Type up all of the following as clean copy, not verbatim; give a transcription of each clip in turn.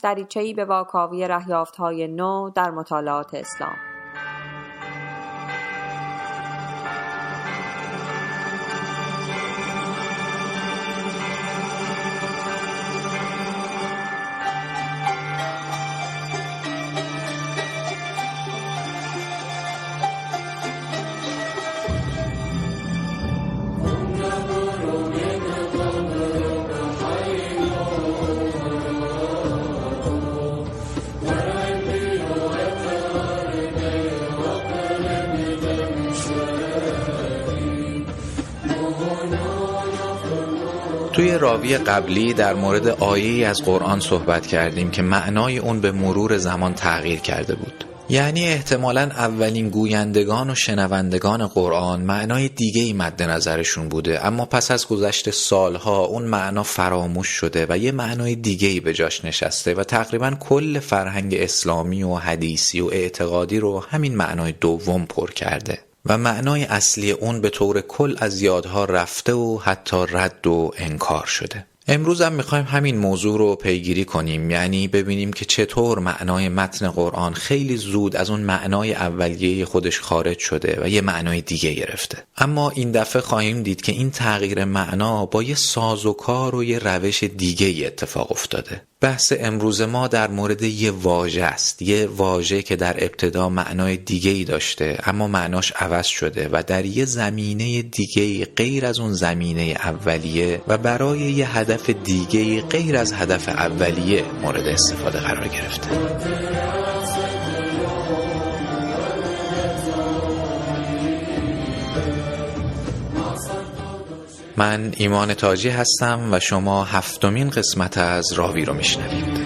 دریچه‌ای به واکاوی رهیافت‌های نو در مطالعات اسلام. توی راوی قبلی در مورد آیه‌ای از قرآن صحبت کردیم که معنای اون به مرور زمان تغییر کرده بود. یعنی احتمالاً اولین گویندگان و شنوندگان قرآن معنای دیگه‌ای مد نظرشون بوده، اما پس از گذشت سالها اون معنا فراموش شده و یه معنای دیگه‌ای به جاش نشسته و تقریباً کل فرهنگ اسلامی و حدیثی و اعتقادی رو همین معنای دوم پر کرده و معنای اصلی اون به طور کل از یادها رفته و حتی رد و انکار شده. امروز هم میخوایم همین موضوع رو پیگیری کنیم، یعنی ببینیم که چطور معنای متن قرآن خیلی زود از اون معنای اولیه خودش خارج شده و یه معنای دیگه گرفته. اما این دفعه خواهیم دید که این تغییر معنا با یه سازوکار و یه روش دیگه اتفاق افتاده. بحث امروز ما در مورد یه واژه است، یه واژه که در ابتدا معنای دیگه‌ای داشته اما معناش عوض شده و در یه زمینه دیگه‌ای غیر از اون زمینه اولیه و برای یه هدف دیگه‌ای غیر از هدف اولیه مورد استفاده قرار گرفته. من ایمان تاجی هستم و شما 7مین قسمت از راوی رو میشنوید.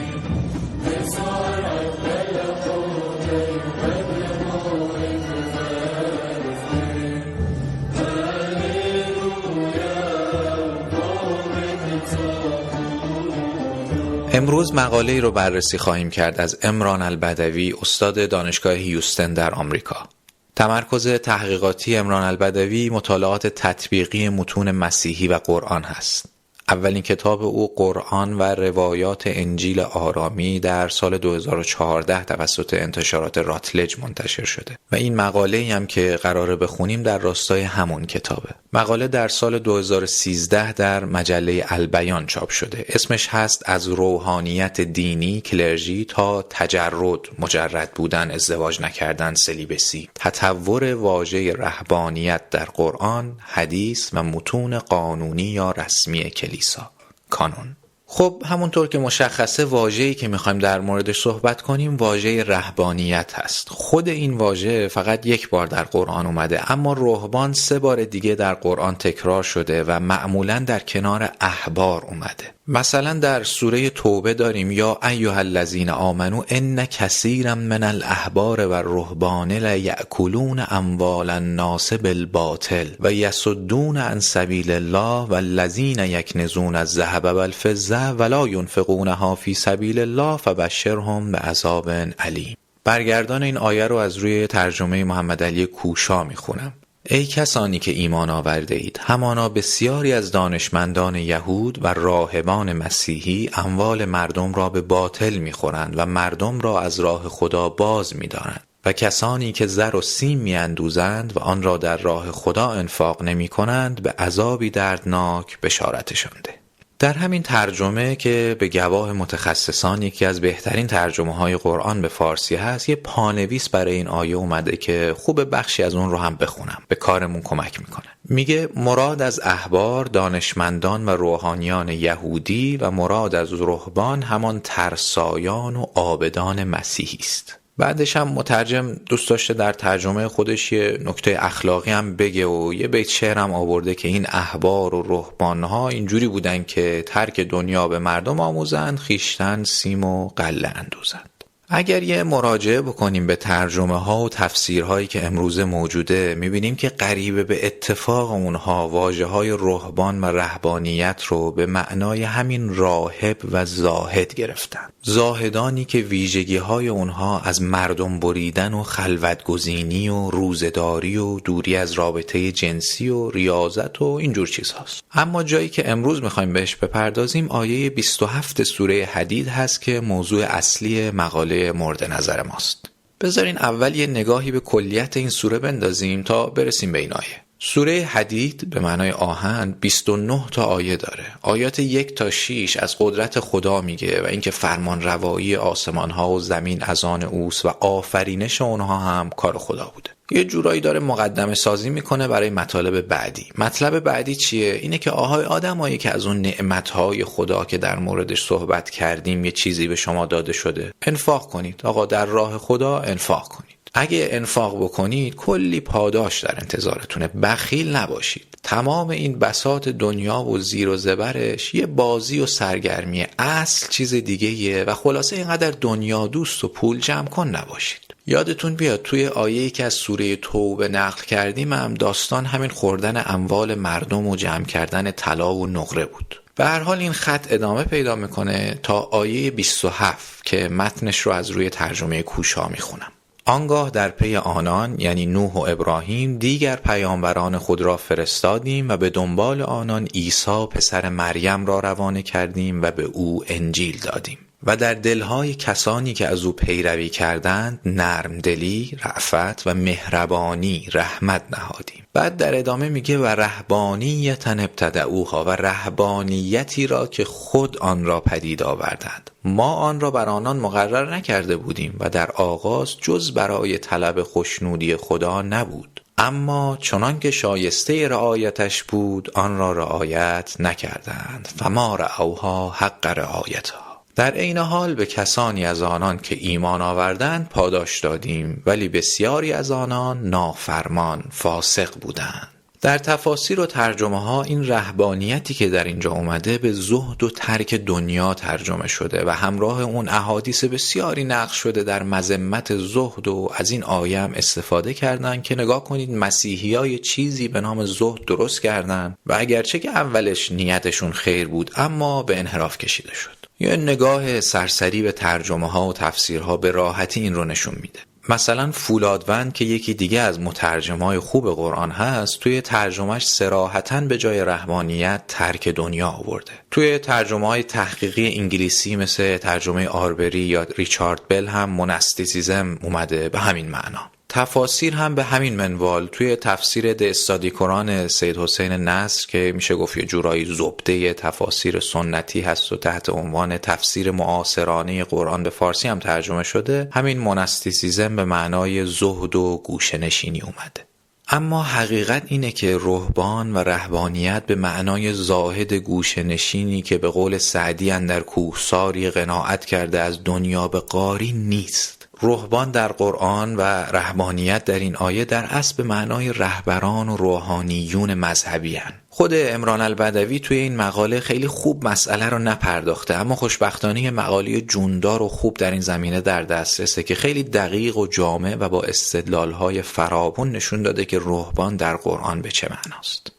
امروز مقاله‌ای رو بررسی خواهیم کرد از عمران البدوی، استاد دانشگاه هیوستن در آمریکا. تمرکز تحقیقاتی عمران البدوی مطالعات تطبیقی متون مسیحی و قرآن هست. اولین کتاب او قرآن و روایات انجیل آرامی در سال 2014 توسط انتشارات راتلج منتشر شده و این مقاله‌ای هم که قراره بخونیم در راستای همون کتابه. مقاله در سال 2013 در مجله البیان چاپ شده. اسمش هست از روحانیت دینی کلرژی تا تجرد، مجرد بودن، ازدواج نکردن، سلیبسی، تطور واژه رهبانیت در قرآن، حدیث و متون قانونی یا رسمی کلیسا، کانون. خب همونطور که مشخصه واژه‌ای که میخوایم در موردش صحبت کنیم واژه رهبانیت هست. خود این واژه فقط یک بار در قرآن اومده، اما رهبان 3 بار دیگه در قرآن تکرار شده و معمولاً در کنار احبار اومده. مثلا در سوره توبه داریم یا ایها الذین آمنو ان کثیرا من الاحبار و الرهبان لیأکلون اموال الناس بالباطل و یصدون عن سبیل الله والذین یکنزون الذهب والفضه ولا ينفقونها فی سبیل الله فبشرهم بعذاب علیم. برگردان این آیه رو از روی ترجمه محمد علی کوشا میخونم. ای کسانی که ایمان آورده اید، همانا بسیاری از دانشمندان یهود و راهبان مسیحی اموال مردم را به باطل می‌خورند و مردم را از راه خدا باز می‌دارند و کسانی که زر و سیم می‌اندوزند و آن را در راه خدا انفاق نمی‌کنند به عذابی دردناک بشارتشان ده. در همین ترجمه که به گواه متخصصان یکی از بهترین ترجمه‌های قرآن به فارسی هست، یه پانویس برای این آیه اومده که خوب بخشی از اون رو هم بخونم، به کارمون کمک میکنه. میگه مراد از احبار دانشمندان و روحانیان یهودی و مراد از رهبان همان ترسایان و عابدان مسیحی است. بعدش هم مترجم دوست داشته در ترجمه خودش یه نکته اخلاقی هم بگه و یه بیت شعر هم آورده که این احبار و رهبانها اینجوری بودن که ترک دنیا به مردم آموزند، خیشتن سیم و غله اندوزند. اگر یه مراجعه بکنیم به ترجمه ها و تفسیرهایی که امروزه موجوده، میبینیم که قریبه به اتفاق اونها واژه های رهبان و رهبانیت رو به معنای همین راهب و زاهد گرفتن. زاهدانی که ویژگی های اونها از مردم بریدن و خلوتگزینی و روزداری و دوری از رابطه جنسی و ریاضت و اینجور چیزهاست. اما جایی که امروز میخوایم بهش بپردازیم آیه 27 سوره حدید هست که موضوع اصلی مقاله مورد نظر ماست. بذارین اول یه نگاهی به کلیت این سوره بندازیم تا برسیم به این آیه. سوره حدید به معنای آهن 29 تا آیه داره. آیات 1 تا 6 از قدرت خدا میگه و اینکه فرمان روایی آسمان ها و زمین از آن اوست و آفرینش اونها هم کار خدا بوده. یه جورایی داره مقدمه سازی میکنه برای مطالب بعدی. مطلب بعدی چیه؟ اینه که آدمایی که از اون نعمتهای خدا که در موردش صحبت کردیم یه چیزی به شما داده شده، انفاق کنید. آقا در راه خدا انفاق کنید. اگه انفاق بکنید کلی پاداش در انتظارتونه. بخیل نباشید. تمام این بساط دنیا و زیر و زبرش یه بازی و سرگرمیه. اصل چیز دیگه یه و خلاصه اینقدر دنیا دوست و پول جمع کن نباشید. یادتون بیاد توی آیه‌ای که از سوره توبه نقل کردیم هم داستان همین خوردن اموال مردم و جمع کردن طلا و نقره بود. به هر حال این خط ادامه پیدا میکنه تا آیه 27 که متنش رو از روی ترجمه کوشا میخونم. آنگاه در پی آنان یعنی نوح و ابراهیم دیگر پیامبران خود را فرستادیم و به دنبال آنان عیسی پسر مریم را روانه کردیم و به او انجیل دادیم و در دلهای کسانی که از او پیروی کردند نرمدلی، رأفت و مهربانی رحمت نهادیم. بعد در ادامه میگه و رهبانیتا ابتدعوها و رهبانیتی را که خود آن را پدید آوردند. ما آن را بر آنان مقرر نکرده بودیم و در آغاز جز برای طلب خوشنودی خدا نبود. اما چنان که شایسته رعایتش بود آن را رعایت نکردند. فما رعوها حق رعایتها. در عین حال به کسانی از آنان که ایمان آوردند پاداش دادیم ولی بسیاری از آنان نافرمان فاسق بودند. در تفاسیر و ترجمه ها این رهبانیتی که در اینجا اومده به زهد و ترک دنیا ترجمه شده و همراه اون احادیث بسیاری نقل شده در مذمت زهد و از این آیه هم استفاده کردن که نگاه کنید مسیحیای چیزی به نام زهد درست کردن و اگرچه که اولش نیتشون خیر بود اما به انحراف کشیده شد. یه نگاه سرسری به ترجمه ها و تفسیرها به راحتی این رو نشون میده. مثلا فولادوند که یکی دیگه از مترجمای خوب قرآن هست توی ترجمهش صراحتاً به جای رهبانیت ترک دنیا آورده. توی ترجمه های تحقیقی انگلیسی مثل ترجمه آربری یا ریچارد بل هم موناستیسیزم اومده به همین معنا. تفاسیر هم به همین منوال. توی تفسیر د استادی قرآن سید حسین نصر که میشه گفت یه جورایی زبده تفاسیر سنتی هست و تحت عنوان تفسیر معاصرانه قرآن به فارسی هم ترجمه شده، همین موناستیسیزم به معنای زهد و گوشه‌نشینی اومده. اما حقیقت اینه که رهبان و رهبانیت به معنای زاهد گوشه‌نشینی که به قول سعدی اندر کوهساری قناعت کرده از دنیا به قاری نیست. رهبان در قرآن و رهبانیت در این آیه در اصل به معنای رهبران و روحانیون مذهبی هن. خود عمران البدوی توی این مقاله خیلی خوب مسئله رو نپرداخته، اما خوشبختانه مقاله جوندار و خوب در این زمینه در دسترسه که خیلی دقیق و جامع و با استدلال‌های فراوان نشون داده که رهبان در قرآن به چه معناست.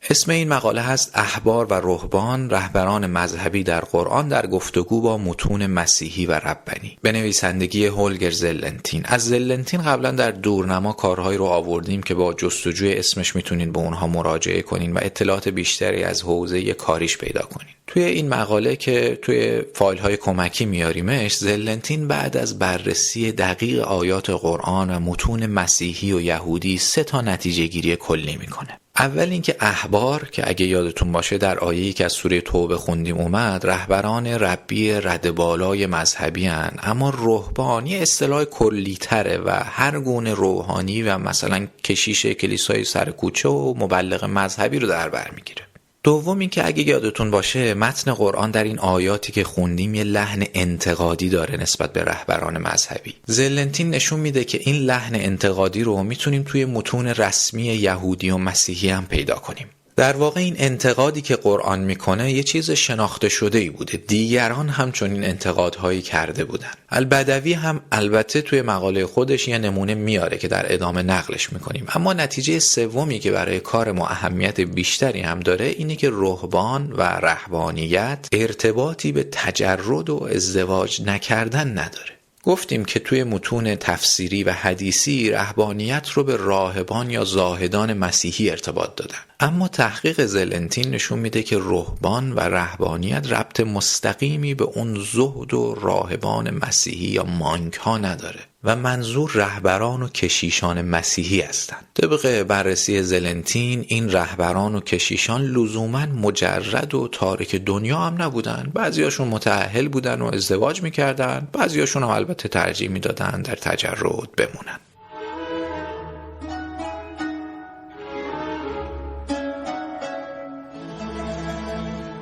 اسم این مقاله هست احبار و رهبان، رهبران مذهبی در قرآن در گفتگو با متون مسیحی و ربانی، به نویسندگی هولگر زلنتین. از زلنتین قبلا در دورنما کارهایی رو آوردیم که با جستجوی اسمش میتونین به اونها مراجعه کنین و اطلاعات بیشتری از حوزه کاریش پیدا کنین. توی این مقاله که توی فایل‌های کمکی میاریمش، زلنتین بعد از بررسی دقیق آیات قرآن و متون مسیحی و یهودی 3 تا نتیجه گیری کلی میکنه. اول اینکه احبار که اگه یادتون باشه در آیه‌ای که از سوره توبه خوندیم اومد، رهبران ربی رد بالای مذهبی هن، اما رهبان یه اصطلاح کلی‌تره و هر گونه روحانی و مثلا کشیش کلیسای سر کوچه و مبلغ مذهبی رو در بر میگیره. دوم این که اگه یادتون باشه متن قرآن در این آیاتی که خوندیم یه لحن انتقادی داره نسبت به رهبران مذهبی. زلنتین نشون میده که این لحن انتقادی رو میتونیم توی متون رسمی یهودی و مسیحی هم پیدا کنیم. در واقع این انتقادی که قرآن میکنه یه چیز شناخته شده‌ای بوده. دیگران هم چنین انتقادهایی کرده بودن. البدوی هم البته توی مقاله خودش یه نمونه میاره که در ادامه نقلش میکنیم، اما نتیجه سومی که برای کار ما اهمیت بیشتری هم داره اینه که رهبان و رهبانیت ارتباطی به تجرد و ازدواج نکردن نداره. گفتیم که توی متون تفسیری و حدیثی رهبانیت رو به راهبان یا زاهدان مسیحی ارتباط دادن، اما تحقیق زلنتین نشون میده که رهبان و رهبانیت ربط مستقیمی به اون زهد و راهبان مسیحی یا مانک ها نداره و منظور رهبران و کشیشان مسیحی هستند. طبق بررسی زلنتین این رهبران و کشیشان لزوماً مجرد و تارک دنیا هم نبودن. بعضیاشون متأهل بودن و ازدواج میکردن، بعضیاشون هم البته ترجیح میدادن در تجرد بمونن.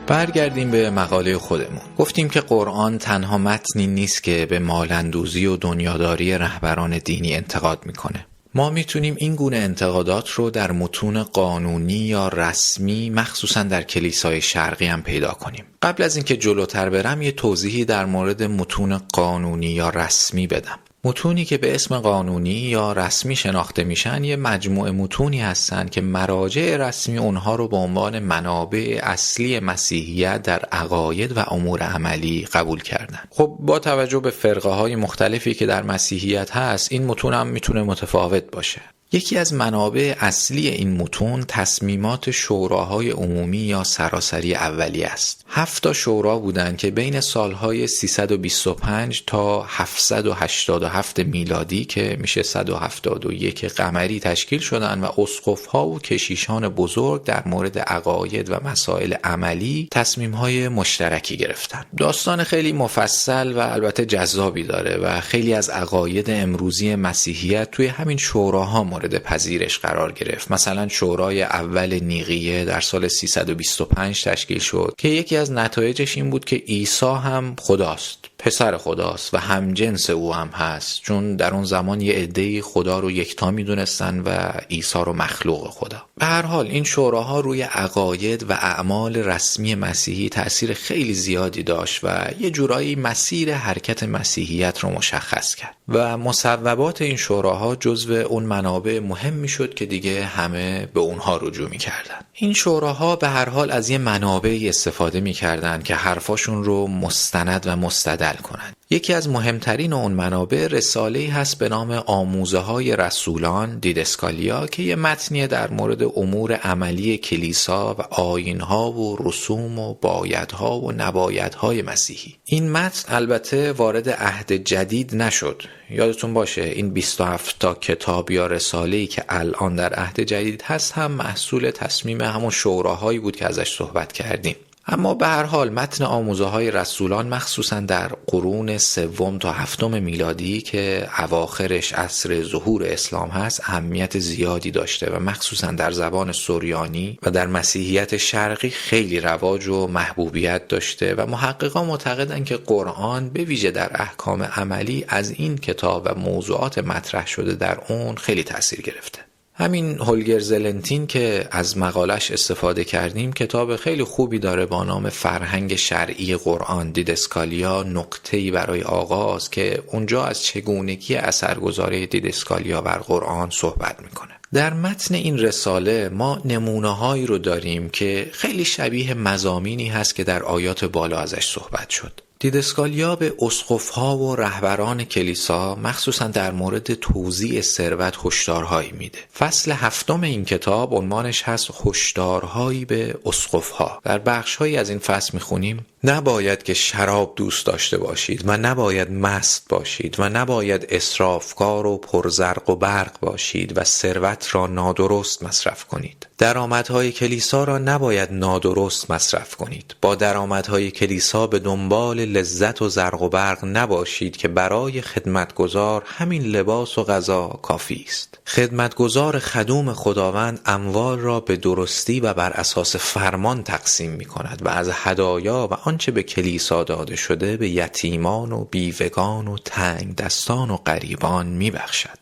برگردیم به مقاله خودمون. گفتیم که قرآن تنها متنی نیست که به مالندوزی و دنیاداری رهبران دینی انتقاد میکنه. ما میتونیم این گونه انتقادات رو در متون قانونی یا رسمی مخصوصا در کلیسای شرقی هم پیدا کنیم. قبل از اینکه جلوتر برم یه توضیحی در مورد متون قانونی یا رسمی بدم. متونی که به اسم قانونی یا رسمی شناخته میشن یه مجموعه متونی هستن که مراجع رسمی اونها رو به عنوان منابع اصلی مسیحیت در عقاید و امور عملی قبول کردن. خب با توجه به فرقه های مختلفی که در مسیحیت هست این متون هم میتونه متفاوت باشه. یکی از منابع اصلی این متون تصمیمات شوراهای عمومی یا سراسری اولیه است. 7 شورا بودن که بین سالهای 325 تا 787 میلادی که میشه 171 قمری تشکیل شدن و اسقف‌ها و کشیشان بزرگ در مورد عقاید و مسائل عملی تصمیم‌های مشترکی گرفتن. داستان خیلی مفصل و البته جذابی داره و خیلی از عقاید امروزی مسیحیت توی همین شوراها مورد پذیرش قرار گرفت. مثلا شورای اول نیقیه در سال 325 تشکیل شد که یکی از نتایجش این بود که عیسی هم خداست، پسر خداست و همجنس او هم هست، چون در اون زمان یه عده‌ای خدا رو یکتا میدونستن و عیسی رو مخلوق خدا. به هر حال این شوراها روی عقاید و اعمال رسمی مسیحی تأثیر خیلی زیادی داشت و یه جورایی مسیر حرکت مسیحیت رو مشخص کرد و مصوبات این شوراها جزو اون منابع مهم میشد که دیگه همه به اونها رجوع میکردن. این شوراها به هر حال از یه منابعی استفاده میکردن که حرفاشون رو مستند و مستدل کنن. یکی از مهمترین اون منابع رساله‌ای هست به نام آموزه های رسولان، دیدسکالیا، که یه متنیه در مورد امور عملی کلیسا و آیین‌ها و رسوم و بایدها و نبایدهای مسیحی. این متن البته وارد عهد جدید نشد. یادتون باشه این 27 تا کتاب یا رساله‌ای که الان در عهد جدید هست هم محصول تصمیم همون شوراهایی بود که ازش صحبت کردیم. اما به هر حال متن آموزه های رسولان مخصوصا در قرون 3 تا 7 میلادی که اواخرش عصر ظهور اسلام هست اهمیت زیادی داشته و مخصوصا در زبان سریانی و در مسیحیت شرقی خیلی رواج و محبوبیت داشته و محققان معتقدند که قرآن به ویژه در احکام عملی از این کتاب و موضوعات مطرح شده در اون خیلی تأثیر گرفته. همین هولگر زلنتین که از مقالش استفاده کردیم کتاب خیلی خوبی داره با نام فرهنگ شرعی قرآن، دیدسکالیا، نقطه‌ای برای آغاز، که اونجا از چگونگی اثرگذاری دیدسکالیا بر قرآن صحبت میکنه. در متن این رساله ما نمونه‌هایی رو داریم که خیلی شبیه مضامینی هست که در آیات بالا ازش صحبت شد. دیدسکالیا به اسقف‌ها و رهبران کلیسا مخصوصا در مورد توزیع ثروت هشدارهایی میده. فصل 7 این کتاب عنوانش هست هشدارهایی به اسقف‌ها. در بخش‌هایی از این فصل میخونیم: نباید که شراب دوست داشته باشید و نباید مست باشید و نباید اسرافکار و پرزرق و برق باشید و ثروت را نادرست مصرف کنید. درآمدهای کلیسا را نباید نادرست مصرف کنید. با درآمدهای کلیسا به دنبال لذت و زرق و برق نباشید که برای خدمتگزار همین لباس و غذا کافی است. خدمتگزار خدوم خداوند اموال را به درستی و بر اساس فرمان تقسیم می کند و از هدایا و آنچه به کلیسا داده شده به یتیمان و بیوگان و تنگ دستان و غریبان می بخشد.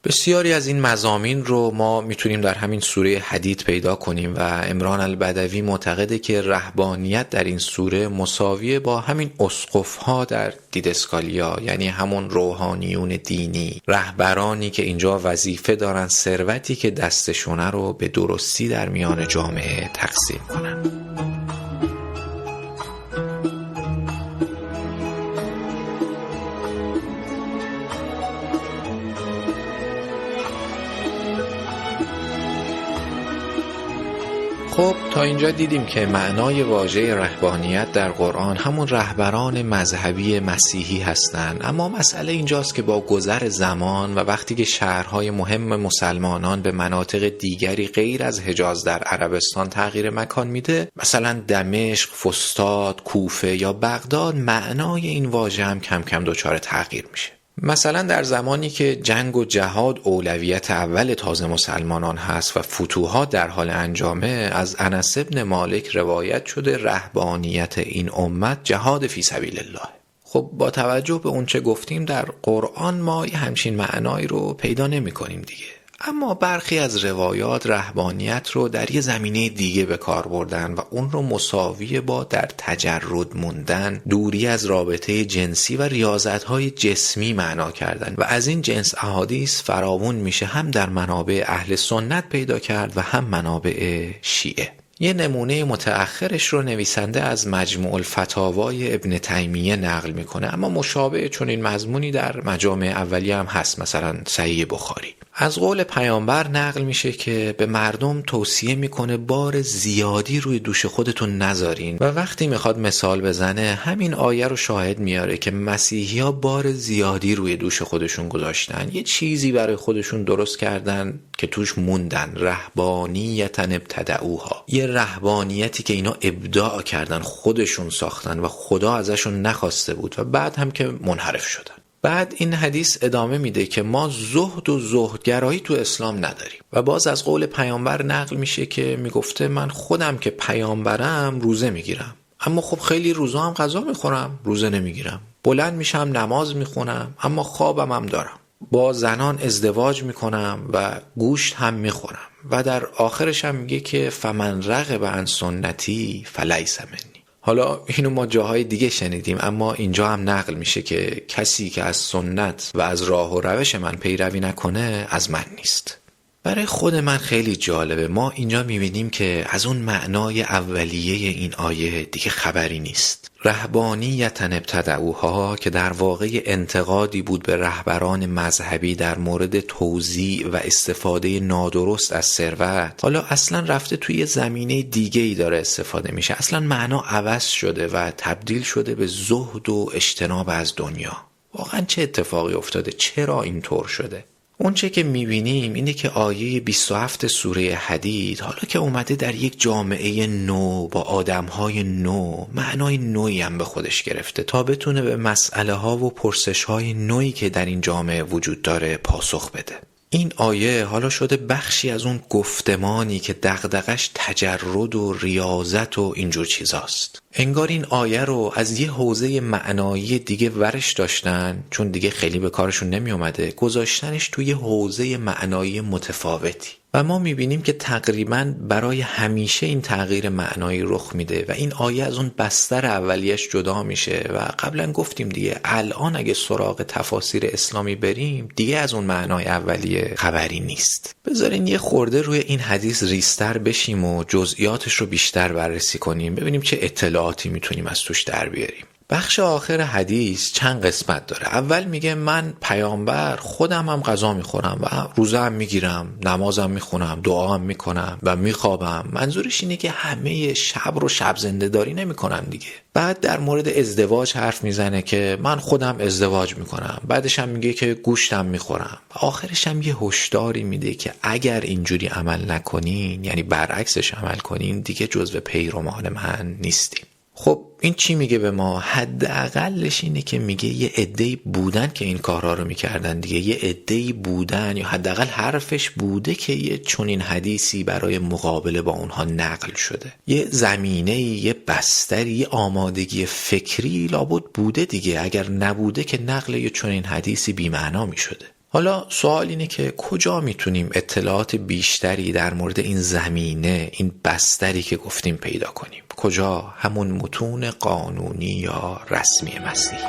بسیاری از این مضامین رو ما میتونیم در همین سوره حدید پیدا کنیم و عمران البدوی معتقده که رهبانیت در این سوره مساویه با همین اسقف‌ها در دیدسکالیا، یعنی همون روحانیون دینی، رهبرانی که اینجا وظیفه دارن ثروتی که دستشونه رو به درستی در میان جامعه تقسیم کنن. خب تا اینجا دیدیم که معنای واژه رهبانیت در قرآن همون رهبران مذهبی مسیحی هستند، اما مسئله اینجاست که با گذر زمان و وقتی که شهرهای مهم مسلمانان به مناطق دیگری غیر از حجاز در عربستان تغییر مکان میده، مثلا دمشق، فسطاط، کوفه یا بغداد، معنای این واژه هم کم کم دچار تغییر میشه. مثلا در زمانی که جنگ و جهاد اولویت اول تازه مسلمانان هست و فتوحات در حال انجامه، از انس بن مالک روایت شده رهبانیت این امت جهاد فی سبیل الله. خب با توجه به اون چه گفتیم در قرآن ما یه همچین معنایی رو پیدا نمی کنیم دیگه، اما برخی از روایات رهبانیت رو در یه زمینه دیگه به کار بردن و اون رو مساوی با در تجرد موندن، دوری از رابطه جنسی و ریاضت‌های جسمی معنا کردن و از این جنس احادیث فراوون میشه هم در منابع اهل سنت پیدا کرد و هم منابع شیعه. یه نمونه متأخرش رو نویسنده از مجموع الفتاوای ابن تیمیه نقل میکنه، اما مشابه چون این مضمونی در مجامع اولیه هم هست، مثلا صحیح بخاری. از قول پیامبر نقل میشه که به مردم توصیه میکنه بار زیادی روی دوش خودتون نذارین و وقتی میخواد مثال بزنه همین آیه رو شاهد میاره که مسیحی ها بار زیادی روی دوش خودشون گذاشتن، یه چیزی برای خودشون درست کردن که توش موندن، رهبانیتاً ابتدعوها، یه رهبانیتی که اینا ابداع کردن، خودشون ساختن و خدا ازشون نخواسته بود و بعد هم که منحرف شدن. بعد این حدیث ادامه میده که ما زهد و زهدگرایی تو اسلام نداریم و باز از قول پیامبر نقل میشه که میگفته من خودم که پیامبرم روزه میگیرم، اما خب خیلی روزا هم غذا میخورم، روزه نمیگیرم. بلند میشم نماز میخونم، اما خوابم هم دارم. با زنان ازدواج میکنم و گوشت هم میخورم. و در آخرش هم میگه که فمن رغب عن سنتی فلیس منی. حالا اینو ما جاهای دیگه شنیدیم، اما اینجا هم نقل میشه که کسی که از سنت و از راه و روش من پیروی نکنه از من نیست. برای خود من خیلی جالبه، ما اینجا میبینیم که از اون معنای اولیه این آیه دیگه خبری نیست. رهبانیتاً ابتدعوها که در واقع انتقادی بود به رهبران مذهبی در مورد توزیع و استفاده نادرست از ثروت، حالا اصلا رفته توی زمینه دیگه‌ای داره استفاده میشه، اصلا معنا عوض شده و تبدیل شده به زهد و اجتناب از دنیا. واقعا چه اتفاقی افتاده؟ چرا اینطور شده؟ اون چه که میبینیم اینه که آیه 27 سوره حدید حالا که اومده در یک جامعه نو با آدمهای نو، معنای نوعی هم به خودش گرفته تا بتونه به مسئله ها و پرسش های نوعی که در این جامعه وجود داره پاسخ بده. این آیه حالا شده بخشی از اون گفتمانی که دغدغش تجرد و ریاضت و اینجور چیزاست. انگار این آیه رو از یه حوزه معنایی دیگه ورش داشتن، چون دیگه خیلی به کارشون نمی اومده، گذاشتنش توی حوزه معنایی متفاوتی و ما میبینیم که تقریباً برای همیشه این تغییر معنایی رخ میده و این آیه از اون بستر اولیش جدا میشه و قبلا گفتیم دیگه الان اگه سراغ تفاسیر اسلامی بریم دیگه از اون معنای اولیه خبری نیست. بذارین یه خورده روی این حدیث ریستر بشیم و جزئیاتش رو بیشتر بررسی کنیم، ببینیم چه اطلاعاتی میتونیم از توش در بیاریم. بخش آخر حدیث چند قسمت داره. اول میگه من پیامبر خودم هم غذا میخورم و روزه هم میگیرم، نمازم میخونم، دعا هم میکنم و میخوابم. منظورش اینه که همه شب رو شب زنده داری نمیکنم دیگه. بعد در مورد ازدواج حرف میزنه که من خودم ازدواج میکنم. بعدش هم میگه که گوشتم میخورم. آخرش هم یه هشداری میده که اگر اینجوری عمل نکنین، یعنی برعکسش عمل کنین، دیگه جزو پیروان من نیستین. خب این چی میگه به ما؟ حداقلش اینه که میگه یه عده‌ای بودن که این کارها رو میکردن دیگه، یه عده‌ای بودن یا حداقل حرفش بوده که یه چنین حدیثی برای مقابله با اونها نقل شده. یه زمینه، یه بستری، یه آمادگی فکری لابد بوده دیگه، اگر نبوده که نقل یه چنین حدیثی بی‌معنا میشده. حالا سوال اینه که کجا میتونیم اطلاعات بیشتری در مورد این زمینه، این بستری که گفتیم پیدا کنیم؟ کجا؟ همون متون قانونی یا رسمی مسیحی.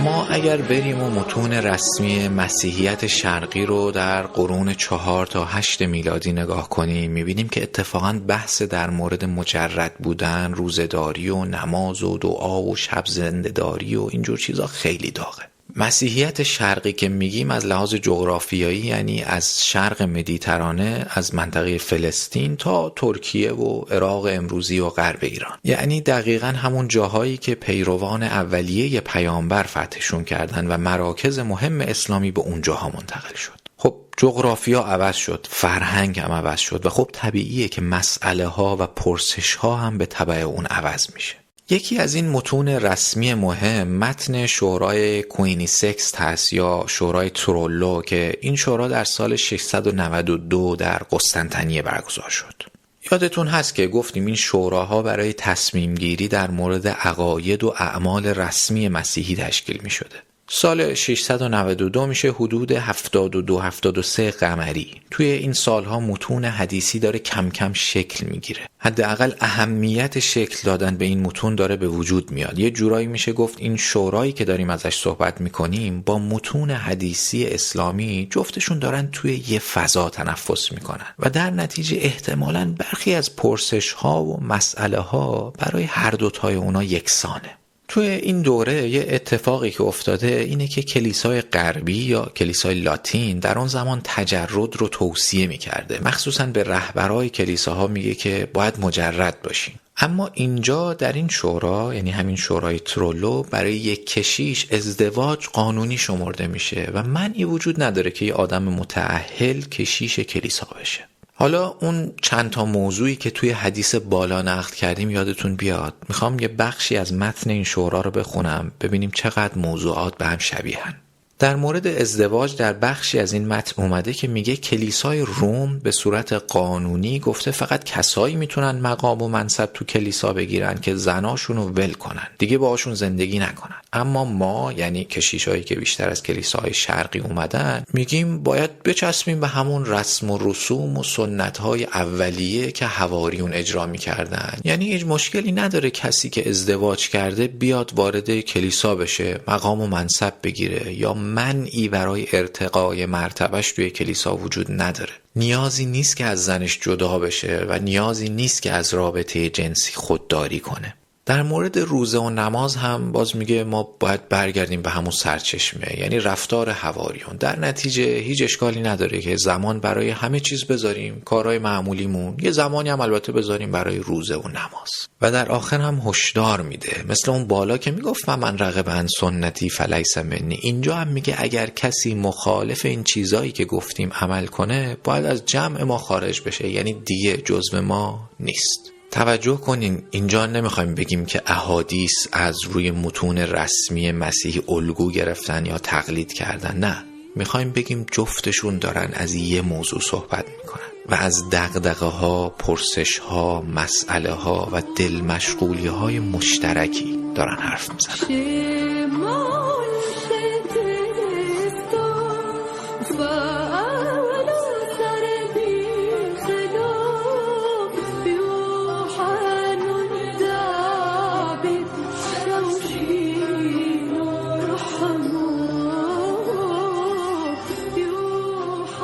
ما اگر بریم و متون رسمی مسیحیت شرقی رو در قرون 4 تا 8 میلادی نگاه کنیم، میبینیم که اتفاقاً بحث در مورد مجرد بودن، روزه‌داری و نماز و دعا و شب زنده‌داری و اینجور چیزا خیلی داغه. مسیحیت شرقی که میگیم از لحاظ جغرافیایی یعنی از شرق مدیترانه، از منطقه فلسطین تا ترکیه و عراق امروزی و غرب ایران، یعنی دقیقاً همون جاهایی که پیروان اولیه پیامبر فتحشون کردن و مراکز مهم اسلامی به اونجاها منتقل شد. خب جغرافیا عوض شد، فرهنگ هم عوض شد و خب طبیعیه که مسئله ها و پرسش ها هم به تبع اون عوض میشه. یکی از این متون رسمی مهم متن شورای کوینی سکست هست یا شورای ترولو که این شورا در سال 692 در قسطنطنیه برگزار شد. یادتون هست که گفتیم این شوراها برای تصمیم گیری در مورد عقاید و اعمال رسمی مسیحی تشکیل می شده. سال 692 میشه حدود 72-73 قمری. توی این سالها متون حدیثی داره کم کم شکل میگیره. حداقل اهمیت شکل دادن به این متون داره به وجود میاد. یه جورایی میشه گفت این شورایی که داریم ازش صحبت میکنیم با متون حدیثی اسلامی جفتشون دارن توی یه فضا تنفس میکنن و در نتیجه احتمالاً برخی از پرسش ها و مسئله ها برای هر دوتای اونا یکسانه. توی این دوره یه اتفاقی که افتاده اینه که کلیسای غربی یا کلیسای لاتین در اون زمان تجرد رو توصیه میکرده، مخصوصاً به رهبرای کلیساها میگه که باید مجرد باشین. اما اینجا در این شورا، یعنی همین شورای ترولو، برای یک کشیش ازدواج قانونی شمرده میشه و معنی وجود نداره که یه آدم متأهل کشیش کلیسا بشه. حالا اون چند تا موضوعی که توی حدیث بالا نقل کردیم یادتون بیاد. میخوام یه بخشی از متن این شورا رو بخونم ببینیم چقدر موضوعات به هم شبیهن. در مورد ازدواج در بخشی از این متن اومده که میگه کلیسای روم به صورت قانونی گفته فقط کسایی میتونن مقام و منصب تو کلیسا بگیرن که زناشون رو ول کنن، دیگه باهاشون زندگی نکنن. اما ما، یعنی کشیشایی که بیشتر از کلیساهای شرقی اومدن، میگیم باید بچسبیم به همون رسم و رسوم و سنت‌های اولیه که حواریون اجرا میکردن. یعنی هیچ مشکلی نداره کسی که ازدواج کرده بیاد وارد کلیسا بشه، مقام و منصب بگیره، یا منعی برای ارتقای مرتبهش توی کلیسا وجود نداره. نیازی نیست که از زنش جدا بشه و نیازی نیست که از رابطه جنسی خودداری کنه. در مورد روزه و نماز هم باز میگه ما باید برگردیم به همون سرچشمه، یعنی رفتار حواریون. در نتیجه هیچ اشکالی نداره که زمان برای همه چیز بذاریم، کارهای معمولیمون، یه زمانی هم البته بذاریم برای روزه و نماز. و در آخر هم هشدار میده، مثل اون بالا که میگفت من رغب عن سنتی فلیس منی، اینجا هم میگه اگر کسی مخالف این چیزایی که گفتیم عمل کنه باید از جمع ما خارج بشه، یعنی دیگه جزو ما نیست. توجه کنین، اینجا نمیخوایم بگیم که احادیث از روی متون رسمی مسیحی الگو گرفتن یا تقلید کردن، نه، میخوایم بگیم جفتشون دارن از یه موضوع صحبت میکنن و از دغدغه ها، پرسش ها، مسئله ها و دل مشغولی های مشترکی دارن حرف میزنن.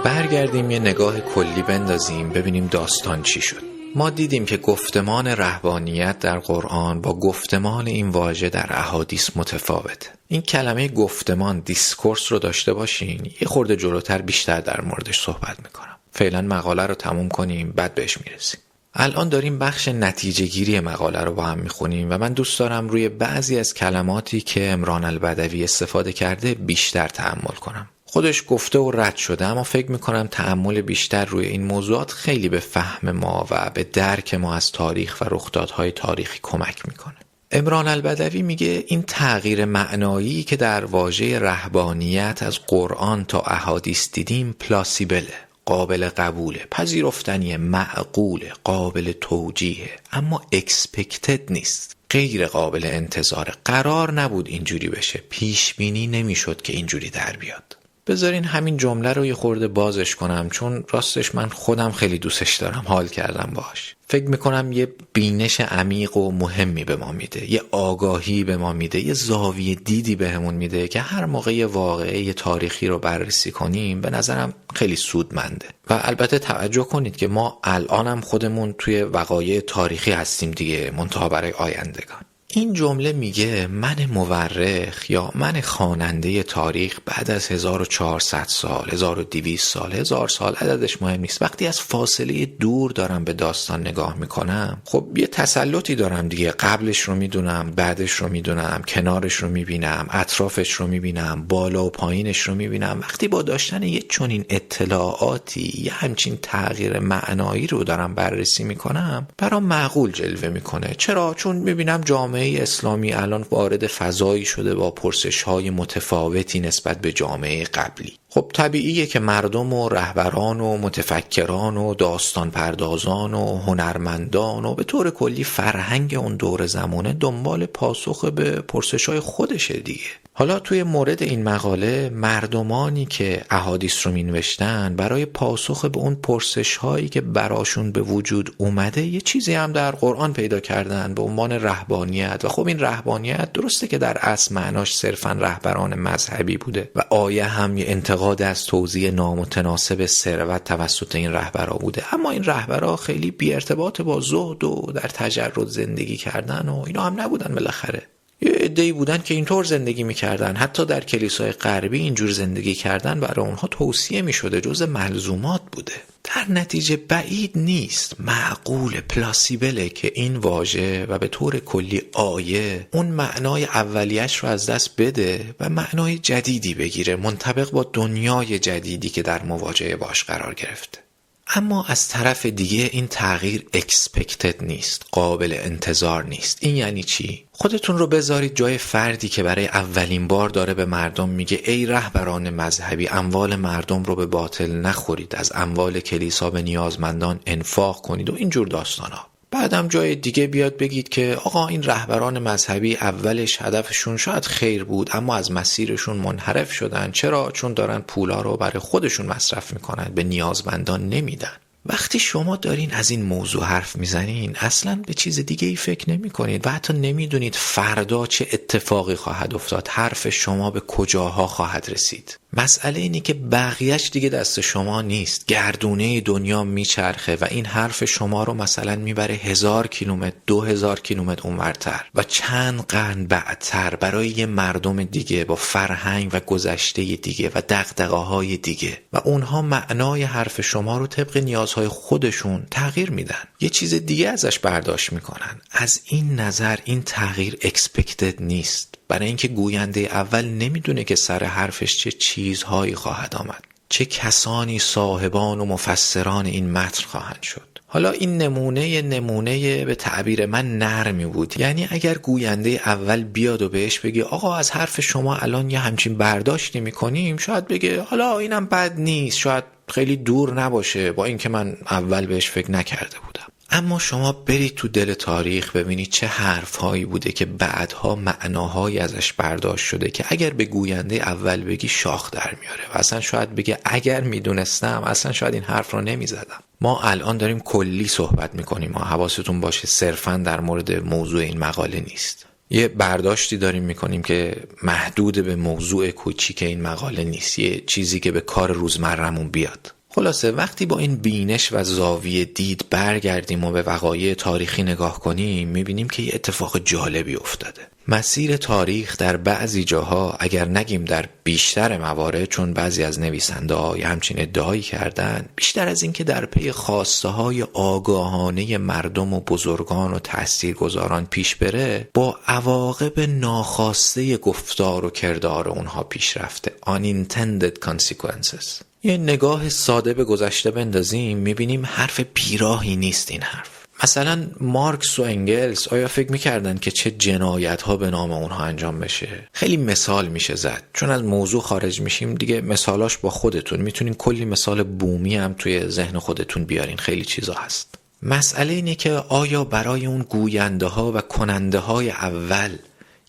برگردیم یه نگاه کلی بندازیم ببینیم داستان چی شد. ما دیدیم که گفتمان رهبانیت در قرآن با گفتمان این واژه در احادیث متفاوته. این کلمه گفتمان، دیسکورس رو داشته باشین، یه خورده جلوتر بیشتر در موردش صحبت میکنم. فعلا مقاله رو تموم کنیم بعد بهش میرسیم. الان داریم بخش نتیجه گیری مقاله رو با هم میخونیم و من دوست دارم روی بعضی از کلماتی که عمران البدوی استفاده کرده بیشتر تأمل کنم. خودش گفته و رد شده، اما فکر میکنم تأمل بیشتر روی این موضوعات خیلی به فهم ما و به درک ما از تاریخ و رخدادهای تاریخی کمک میکنه. عمران البدوی میگه این تغییر معنایی که در واژه رهبانیت از قرآن تا احادیث دیدیم پلاسیبله، قابل قبوله، پذیرفتنی، معقوله، قابل توجیه، اما expected نیست، غیر قابل انتظاره. قرار نبود اینجوری بشه، پیش بینی نمیشد که اینجوری در بیاد. بذارین همین جمله رو یه خورده بازش کنم، چون راستش من خودم خیلی دوستش دارم، حال کردم باش. فکر میکنم یه بینش عمیق و مهمی به ما میده، یه آگاهی به ما میده، یه زاویه دیدی بهمون میده که هر موقع یه واقعه تاریخی رو بررسی کنیم به نظرم خیلی سودمنده. و البته توجه کنید که ما الانم خودمون توی وقایع تاریخی هستیم دیگه، منتها برای آیندگان. این جمله میگه من مورخ یا من خواننده تاریخ بعد از 1400 سال، 1200 سال، 1000 سال، عددش مهم نیست، وقتی از فاصله دور دارم به داستان نگاه میکنم، خب یه تسلطی دارم دیگه. قبلش رو میدونم، بعدش رو میدونم، کنارش رو میبینم، اطرافش رو میبینم، بالا و پایینش رو میبینم. وقتی با داشتن یه چنین اطلاعاتی یه همچین تغییر معنایی رو دارم بررسی میکنم، برام معقول جلوه میکنه. چرا؟ چون میبینم جامعه اسلامی الان وارد فضایی شده با پرسش‌های متفاوتی نسبت به جامعه قبلی. خب طبیعیه که مردم و رهبران و متفکران و داستان پردازان و هنرمندان و به طور کلی فرهنگ اون دور زمانه دنبال پاسخ به پرسش‌های خودشه دیگه. حالا توی مورد این مقاله مردمانی که احادیث رو مینوشتن برای پاسخ به اون پرسش‌هایی که براشون به وجود اومده یه چیزی هم در قرآن پیدا کردن به عنوان رهبانیت. و خب این رهبانیت درسته که در اصل معناش صرفاً رهبران مذهبی بوده و آیه هم یه انتقاد از توزیع نامتناسب ثروت توسط این رهبرا بوده، اما این رهبرا خیلی بی ارتباط با زهد و در تجرد زندگی کردن و اینا هم نبودن. بالاخره یه عده‌ای بودن که اینطور زندگی می‌کردن، حتی در کلیسای غربی اینجور زندگی کردن برای اونها توصیه می‌شده، جزء ملزومات بوده. در نتیجه بعید نیست، معقول، پلاسیبله که این واژه و به طور کلی آیه اون معنای اولیش رو از دست بده و معنای جدیدی بگیره، منطبق با دنیای جدیدی که در مواجهه باش قرار گرفته. اما از طرف دیگه این تغییر expected نیست، قابل انتظار نیست. این یعنی چی؟ خودتون رو بذارید جای فردی که برای اولین بار داره به مردم میگه ای رهبران مذهبی، اموال مردم رو به باطل نخورید، از اموال کلیسا به نیازمندان انفاق کنید و اینجور داستانا. بعدم جای دیگه بیاد بگید که آقا این رهبران مذهبی اولش هدفشون شاید خیر بود اما از مسیرشون منحرف شدن. چرا؟ چون دارن پولا رو برای خودشون مصرف میکنن، به نیازمندان نمیدن. وقتی شما دارین از این موضوع حرف میزنین اصلا به چیز دیگه ای فکر نمی کنید و حتی نمیدونید فردا چه اتفاقی خواهد افتاد، حرف شما به کجاها خواهد رسید. مسئله اینی که بقیهش دیگه دست شما نیست، گردونه دنیا میچرخه و این حرف شما رو مثلا میبره 1000 کیلومتر 2000 کیلومتر اونورتر و چند قرن بعدتر برای یه مردم دیگه با فرهنگ و گذشته دیگه و دغدغه‌های دیگه و اونها معنای حرف شما رو طبق نیازهای خودشون تغییر میدن، یه چیز دیگه ازش برداشت میکنن. از این نظر این تغییر expected نیست، برای اینکه گوینده اول نمیدونه که سر حرفش چه چیزهایی خواهد آمد، چه کسانی صاحبان و مفسران این متن خواهند شد. حالا این نمونه به تعبیر من نرمی بود، یعنی اگر گوینده اول بیاد و بهش بگه آقا از حرف شما الان یه همچین برداشتی میکنیم، شاید بگه حالا اینم بد نیست، شاید خیلی دور نباشه با اینکه من اول بهش فکر نکرده بودم. اما شما برید تو دل تاریخ ببینید چه حرفهایی بوده که بعدها معناهایی ازش برداشت شده که اگر به گوینده اول بگی شاخ در میاره و اصلا شاید بگه اگر میدونستم اصلا شاید این حرف رو نمیزدم. ما الان داریم کلی صحبت میکنیم، ما حواستون باشه صرفا در مورد موضوع این مقاله نیست. یه برداشتی داریم میکنیم که محدود به موضوع کوچیک این مقاله نیست، یه چیزی که به کار روزمرمون بیاد. خلاصه وقتی با این بینش و زاویه دید برگردیم و به وقایع تاریخی نگاه کنیم میبینیم که یه اتفاق جالبی افتاده. مسیر تاریخ در بعضی جاها، اگر نگیم در بیشتر موارد، چون بعضی از نویسنده‌ها همچین ادعایی کردن، بیشتر از این که در پی خواسته های آگاهانه مردم و بزرگان و تاثیرگذاران پیش بره، با عواقب ناخواسته گفتار و کردار اونها پیش رفته. unintended consequences. یه نگاه ساده به گذشته بندازیم میبینیم حرف بیراهی نیست این حرف. مثلا مارکس و انگلس آیا فکر میکردن که چه جنایت ها به نام اونها انجام بشه؟ خیلی مثال میشه زد. چون از موضوع خارج میشیم دیگه، مثالاش با خودتون میتونین کلی مثال بومی هم توی ذهن خودتون بیارین، خیلی چیزا هست. مسئله اینه که آیا برای اون گوینده ها و کننده های اول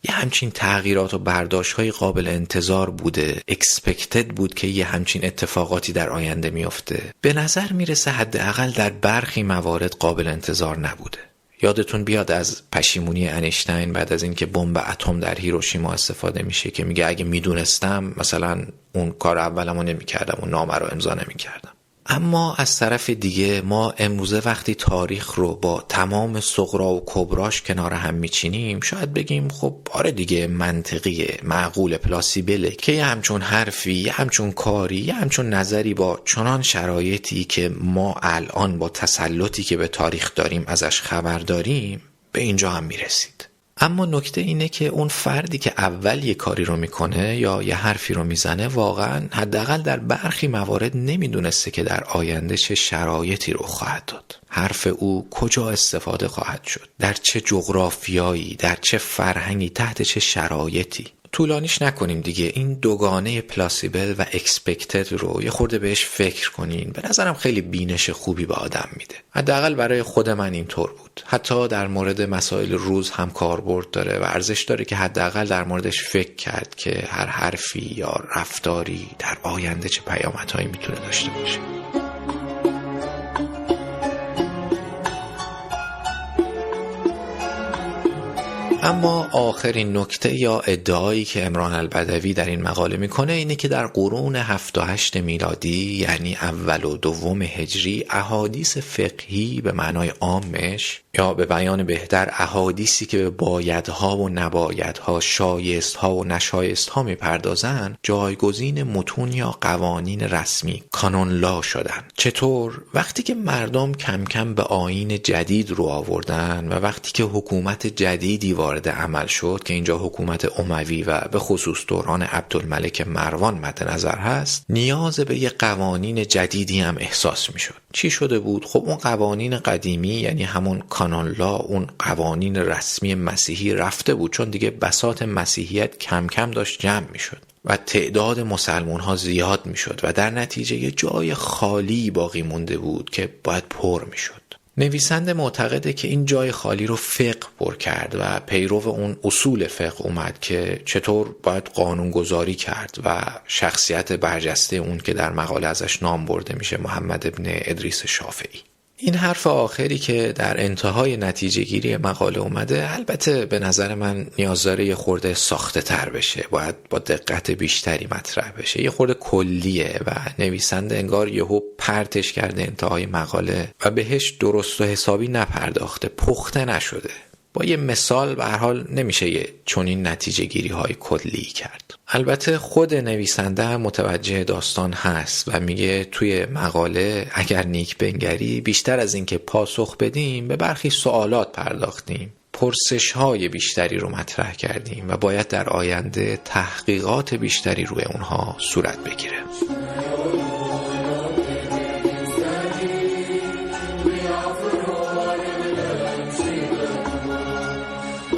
یه همچین تغییرات و برداشت های قابل انتظار بوده، expected بود که یه همچین اتفاقاتی در آینده میفته؟ به نظر میرسه حداقل در برخی موارد قابل انتظار نبوده. یادتون بیاد از پشیمونی انیشتین بعد از اینکه بمب اتم در هیروشیما استفاده میشه که میگه اگه میدونستم مثلا اون کار اولمو نمیکردم و نامه رو امضا نمیکردم. اما از طرف دیگه ما امروزه وقتی تاریخ رو با تمام صغرا و کبراش کنار هم میچینیم، شاید بگیم خب آره دیگه، منطقیه، معقول، پلاسیبله که یه همچون حرفی، یه همچون کاری، یه همچون نظری با چنان شرایطی که ما الان با تسلطی که به تاریخ داریم ازش خبر داریم به اینجا هم میرسید. اما نکته اینه که اون فردی که اول یه کاری رو میکنه یا یه حرفی رو میزنه واقعا حداقل در برخی موارد نمیدونسته که در آینده چه شرایطی رو خواهد داد. حرف او کجا استفاده خواهد شد، در چه جغرافیایی، در چه فرهنگی، تحت چه شرایطی. طولانیش نکنیم دیگه، این دوگانه پلاسیبل و اکسپکتد رو یه خورده بهش فکر کنین. به نظرم خیلی بینش خوبی به آدم میده. حداقل برای خود من اینطور بود. حتی در مورد مسائل روز هم کاربرد داره و ارزش داره که حداقل در موردش فکر کرد که هر حرفی یا رفتاری در آینده چه پیامدهایی میتونه داشته باشه. اما آخرین نکته یا ادعایی که امران البدوی در این مقاله میکنه اینه که در قرون 7 و 8 میلادی، یعنی اول و دوم هجری، احادیث فقهی به معنای عامش، یا به بیان بهتر احادیثی که به بایدها و نبایدها، شایستها و نشایستها میپردازن، جایگزین متون یا قوانین رسمی، کانون لا شدن. چطور؟ وقتی که مردم کم کم به آیین جدید رو آوردن و وقتی که حکومت جدیدی وارد عمل شد که اینجا حکومت اموی و به خصوص دوران عبدالملک مروان مد نظر هست، نیاز به یه قوانین جدیدی هم احساس میشد. چی شده بود؟ خب اون قوانین قدیمی، یعنی همون کانون لا، اون قوانین رسمی مسیحی رفته بود، چون دیگه بساط مسیحیت کم کم داشت جمع میشد و تعداد مسلمان ها زیاد میشد و در نتیجه یه جای خالی باقی مونده بود که باید پر میشد. نویسنده معتقده که این جای خالی رو فقه پر کرد و پیرو اون اصول فقه اومد که چطور باید قانون گذاری کرد و شخصیت برجسته اون که در مقاله ازش نام برده میشه، محمد ابن ادریس شافعی. این حرف آخری که در انتهای نتیجه گیری مقاله اومده، البته به نظر من نیاز داره یه خورده ساخته تر بشه، باید با دقت بیشتری مطرح بشه، یه خورده کلیه و نویسنده انگار یهو پرتش کرده انتهای مقاله و بهش درست و حسابی نپرداخته، پخته نشده. با یه مثال به هر حال نمیشه یه چنین نتیجه گیری های کلی کرد. البته خود نویسنده هم متوجه داستان هست و میگه توی مقاله اگر نیک بنگری بیشتر از این که پاسخ بدیم به برخی سوالات پرداختیم، پرسش های بیشتری رو مطرح کردیم و باید در آینده تحقیقات بیشتری روی اونها صورت بگیره.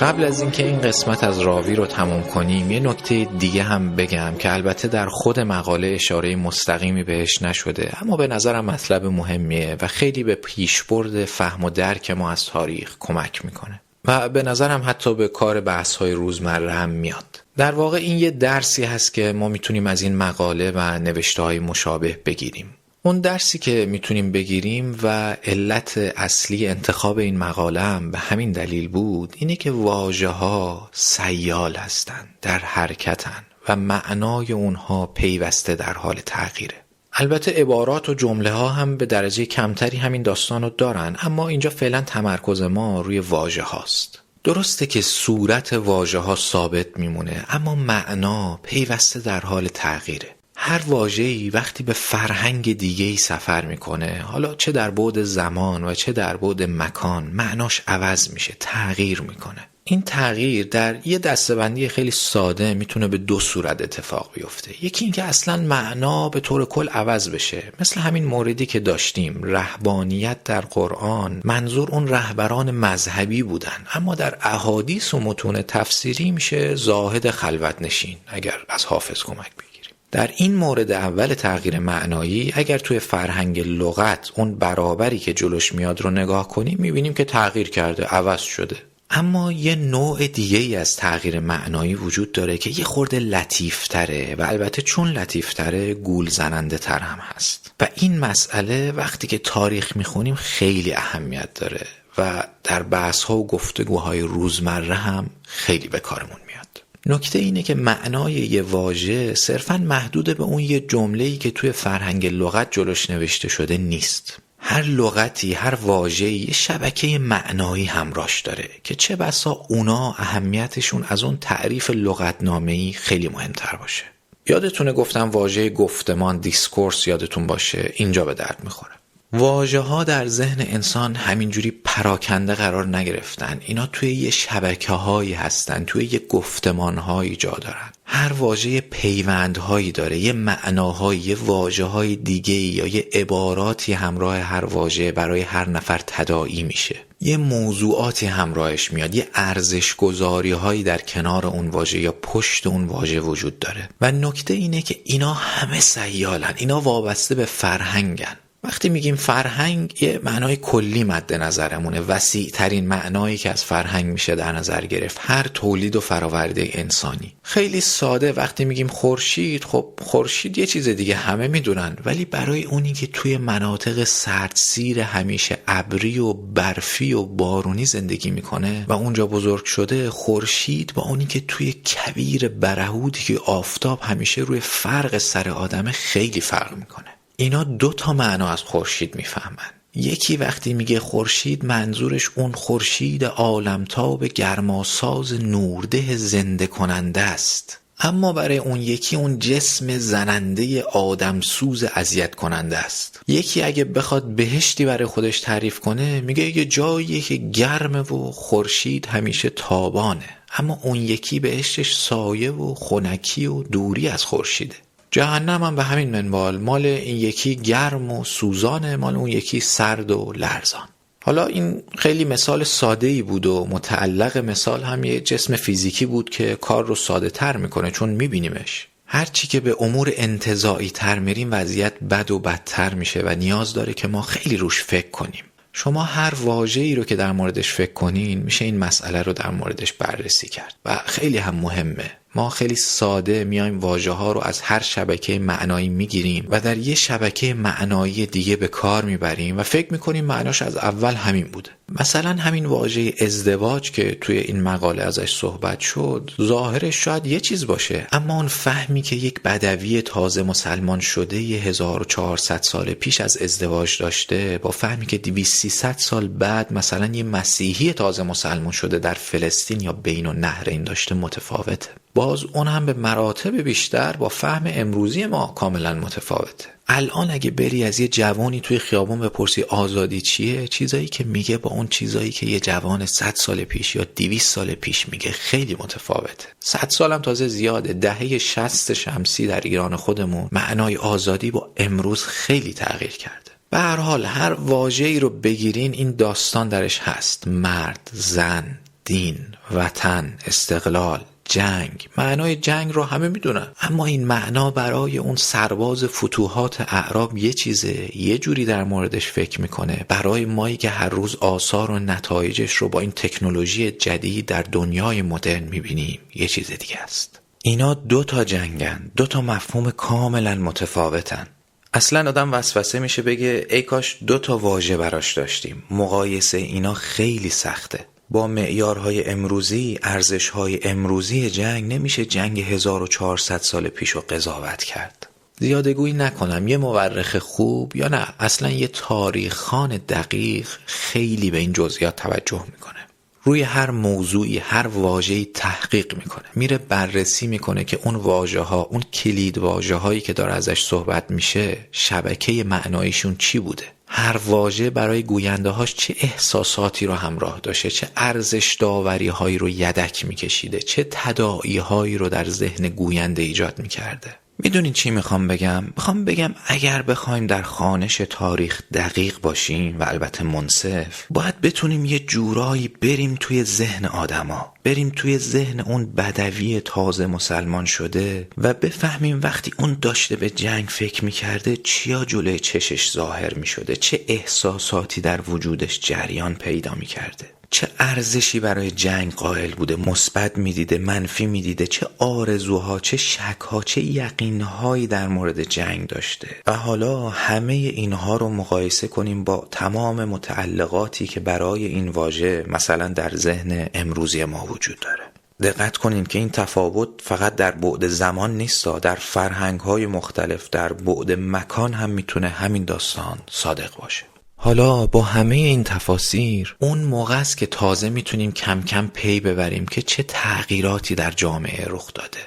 قبل از اینکه این قسمت از راوی رو تموم کنیم، یه نکته دیگه هم بگم که البته در خود مقاله اشاره مستقیمی بهش نشده، اما به نظرم مطلب مهمیه و خیلی به پیشبرد فهم و درک ما از تاریخ کمک میکنه و به نظرم حتی به کار بحث‌های روزمره هم میاد. در واقع این یه درسی هست که ما میتونیم از این مقاله و نوشته‌های مشابه بگیریم. اون درسی که میتونیم بگیریم و علت اصلی انتخاب این مقاله هم به همین دلیل بود، اینه که واژه‌ها سیال هستن، در حرکتن و معنای اونها پیوسته در حال تغییره. البته عبارات و جمله ها هم به درجه کمتری همین داستان رو دارن، اما اینجا فعلا تمرکز ما روی واژه هاست. درسته که صورت واژه ها ثابت میمونه، اما معنا پیوسته در حال تغییره. هر واژه‌ای وقتی به فرهنگ دیگه‌ای سفر میکنه، حالا چه در بعد زمان و چه در بعد مکان، معناش عوض میشه، تغییر میکنه. این تغییر در یه دسته‌بندی خیلی ساده میتونه به دو صورت اتفاق بیفته. یکی اینکه اصلا معنا به طور کل عوض بشه، مثل همین موردی که داشتیم، رهبانیت در قرآن منظور اون رهبران مذهبی بودن، اما در احادیث و متون تفسیری میشه زاهد خلوت نشین اگر از حافظ کمک بگیریم. در این مورد اول تغییر معنایی اگر توی فرهنگ لغت اون برابری که جلوش میاد رو نگاه کنیم میبینیم که تغییر کرده، عوض شده. اما یه نوع دیگه ای از تغییر معنایی وجود داره که یه خورده لطیفتره و البته چون لطیفتره گول زننده تر هم هست و این مسئله وقتی که تاریخ میخونیم خیلی اهمیت داره و در بحث ها و گفتگوهای روزمره هم خیلی به کارمون میاد. نکته اینه که معنای یه واژه صرفاً محدود به اون یه جمله‌ای که توی فرهنگ لغت جلوش نوشته شده نیست. هر لغتی، هر واژه‌ای یه شبکه معنایی همراهش داره که چه بسا اونا اهمیتشون از اون تعریف لغتنامه‌ای خیلی مهمتر باشه. یادتونه گفتم واژه گفتمان، دیسکورس یادتون باشه، اینجا به درد میخوره. واژه ها در ذهن انسان همینجوری پراکنده قرار نگرفتن، اینا توی یه شبکه هایی هستن، توی یه گفتمان هایی جا دارن. هر واژه پیوندهایی داره، یه معناهایی، یه واژه های دیگه یا یه عباراتی همراه هر واژه برای هر نفر تداعی میشه، یه موضوعاتی همراهش میاد، یه ارزش‌گذاری هایی در کنار اون واژه یا پشت اون واژه وجود داره. و نکته اینه که اینا همه سیالن، اینا وابسته به فرهنگن. وقتی میگیم فرهنگ یه معنای کلی مد نظرمونه، وسیع ترین معنایی که از فرهنگ میشه در نظر گرفت، هر تولید و فراورده انسانی. خیلی ساده وقتی میگیم خورشید، خب خورشید یه چیز دیگه همه میدونن، ولی برای اونی که توی مناطق سردسیر همیشه ابری و برفی و بارونی زندگی میکنه و اونجا بزرگ شده، خورشید با اونی که توی کویر برهوتی که آفتاب همیشه روی فرق سر آدمه خیلی فرق میکنه. اینا دو تا معنا از خورشید میفهمن. یکی وقتی میگه خورشید منظورش اون خورشید عالمتاب گرماساز نورده زنده کننده است، اما برای اون یکی اون جسم زننده آدمسوز اذیت کننده است. یکی اگه بخواد بهشتی برای خودش تعریف کنه میگه یه جایی که گرمه و خورشید همیشه تابانه، اما اون یکی بهشتش سایه و خنکی و دوری از خورشیده. جهنم هم به همین منوال، مال این یکی گرم و سوزانه، مال اون یکی سرد و لرزان. حالا این خیلی مثال ساده‌ای بود و متعلق مثال هم یه جسم فیزیکی بود که کار رو ساده تر میکنه چون میبینیمش. هرچی که به امور انتزاعی تر میریم وضعیت بد و بدتر میشه و نیاز داره که ما خیلی روش فکر کنیم. شما هر واژه‌ای رو که در موردش فکر کنین میشه این مسئله رو در موردش بررسی کرد و خیلی هم مهمه. ما خیلی ساده میایم واژه ها رو از هر شبکه معنایی میگیریم و در یه شبکه معنایی دیگه به کار میبریم و فکر میکنیم معناش از اول همین بوده. مثلا همین واژه ازدواج که توی این مقاله ازش صحبت شد، ظاهرش شاید یه چیز باشه، اما اون فهمی که یک بدوی تازه مسلمان شده 1400 سال پیش از ازدواج داشته با فهمی که 200-300 سال بعد مثلا یه مسیحی تازه مسلمان شده در فلسطین یا بین النهرین داشته متفاوته. باز اون هم به مراتب بیشتر با فهم امروزی ما کاملا متفاوته. الان اگه بری از یه جوانی توی خیابون بپرسی آزادی چیه، چیزایی که میگه با اون چیزایی که یه جوان 100 سال پیش یا 200 سال پیش میگه خیلی متفاوته. 100 سالم تازه زیاده. دهه 60 شمسی در ایران خودمون معنای آزادی با امروز خیلی تغییر کرده. به هر حال هر واژه‌ای رو بگیرین این داستان درش هست: مرد، زن، دین، وطن، استقلال، جنگ. معنای جنگ رو همه میدونن، اما این معنا برای اون سرباز فتوحات اعراب یه چیزه، یه جوری در موردش فکر میکنه. برای مایی که هر روز آثار و نتایجش رو با این تکنولوژی جدید در دنیای مدرن میبینیم یه چیز دیگه است. اینا دو تا جنگن، دو تا مفهوم کاملا متفاوتن. اصلا آدم وسوسه میشه بگه ای کاش دو تا واژه براش داشتیم. مقایسه اینا خیلی سخته. با معیارهای امروزی، ارزشهای امروزی جنگ نمیشه جنگ 1400 سال پیش رو قضاوت کرد. زیادگویی نکنم، یه مورخ خوب یا نه اصلا یه تاریخ‌خوان دقیق خیلی به این جزئیات توجه میکنه. روی هر موضوعی، هر واژه‌ای تحقیق میکنه، میره بررسی میکنه که اون واژه‌ها، اون کلید واژه‌هایی که داره ازش صحبت میشه، شبکه معناییشون چی بوده. هر واژه برای گوینده هاش چه احساساتی رو همراه داشته، چه ارزش داوری هایی رو یدک میکشیده، چه تداعی هایی رو در ذهن گوینده ایجاد میکرده. میدونین چی میخوام بگم؟ میخوام بگم اگر بخوایم در خوانش تاریخ دقیق باشیم و البته منصف، باید بتونیم یه جورایی بریم توی ذهن آدما، بریم توی ذهن اون بدوی تازه مسلمان شده و بفهمیم وقتی اون داشته به جنگ فکر میکرده چیا جلوی چشش ظاهر میشده، چه احساساتی در وجودش جریان پیدا میکرده، چه ارزشی برای جنگ قائل بوده، مثبت میدیده، منفی میدیده، چه آرزوها، چه شکها، چه یقینهایی در مورد جنگ داشته. و حالا همه اینها رو مقایسه کنیم با تمام متعلقاتی که برای این واژه مثلا در ذهن امروزی ما وجود داره. دقت کنین که این تفاوت فقط در بعد زمان نیست، در فرهنگ‌های مختلف، در بعد مکان هم میتونه همین داستان صادق باشه. حالا با همه این تفاسیر اون موقع است که تازه میتونیم کم کم پی ببریم که چه تغییراتی در جامعه رخ داده،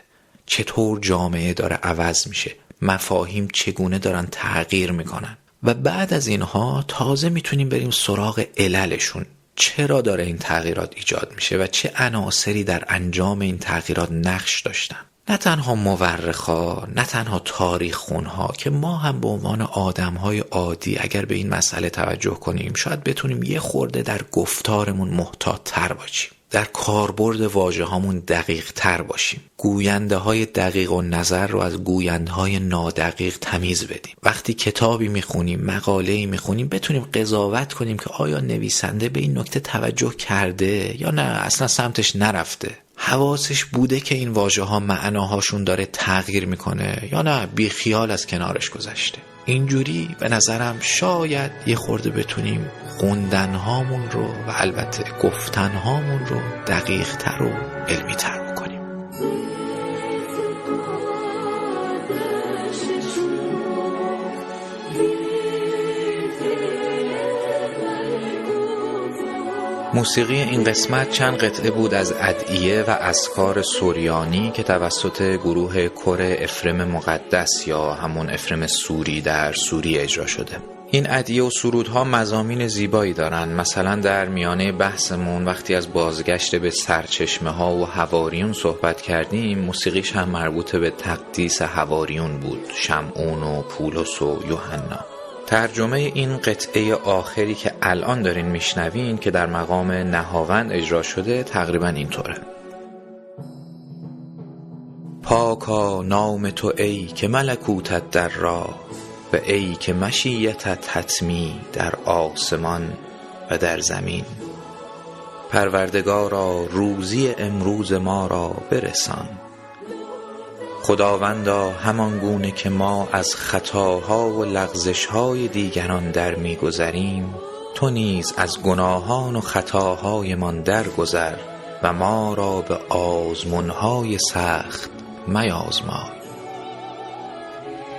چطور جامعه داره عوض میشه، مفاهیم چگونه دارن تغییر میکنن و بعد از اینها تازه میتونیم بریم سراغ عللشون، چرا داره این تغییرات ایجاد میشه و چه عناصری در انجام این تغییرات نقش داشتن. نه تنها مورخا، نه تنها تاریخ خونها، که ما هم به عنوان آدمهای عادی اگر به این مسئله توجه کنیم شاید بتونیم یه خورده در گفتارمون محتاط تر باشیم، در کاربرد واژه هامون دقیق تر باشیم، گوینده های دقیق و نظر رو از گوینده های نادقیق تمیز بدیم. وقتی کتابی میخونیم، مقاله‌ای میخونیم، بتونیم قضاوت کنیم که آیا نویسنده به این نکته توجه کرده یا نه اصلا سمتش نرفته، حواسش بوده که این واژه ها معناهاشون داره تغییر میکنه یا نه بی خیال از کنارش گذشته. اینجوری به نظرم شاید یه خورده بتونیم خوندن هامون رو و البته گفتن هامون رو دقیق تر و علمی تر بکنیم. موسیقی این قسمت چند قطعه بود از ادعیه و اذکار سوریانی که توسط گروه کور افریم مقدس یا همون افریم سوری در سوریه اجرا شده. این ادعیه و سرودها مضامین زیبایی دارن. مثلا در میانه بحثمون وقتی از بازگشت به سرچشمه ها و حواریون صحبت کردیم، موسیقیش هم مربوط به تقدیس حواریون بود، شمعون و پولس و یوحنا. ترجمه این قطعه آخری که الان دارین میشنوین که در مقام نهاوند اجرا شده تقریبا اینطوره: پاکا نام تو ای که ملکوتت در راه و ای که مشیتت حتمی در آسمان و در زمین. پروردگارا روزی امروز ما را برسان. خداوندا همان گونه که ما از خطاها و لغزش‌های دیگران در می‌گذریم، تو نیز از گناهان و خطاهایمان درگذر و ما را به آزمون‌های سخت میازمای.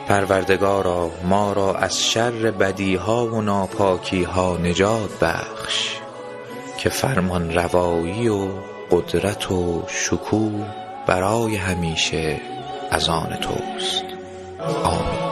پروردگارا ما را از شر بدیها و ناپاکیها نجات بخش که فرمان روایی و قدرت و شکوه برای همیشه از آن توست. آمین.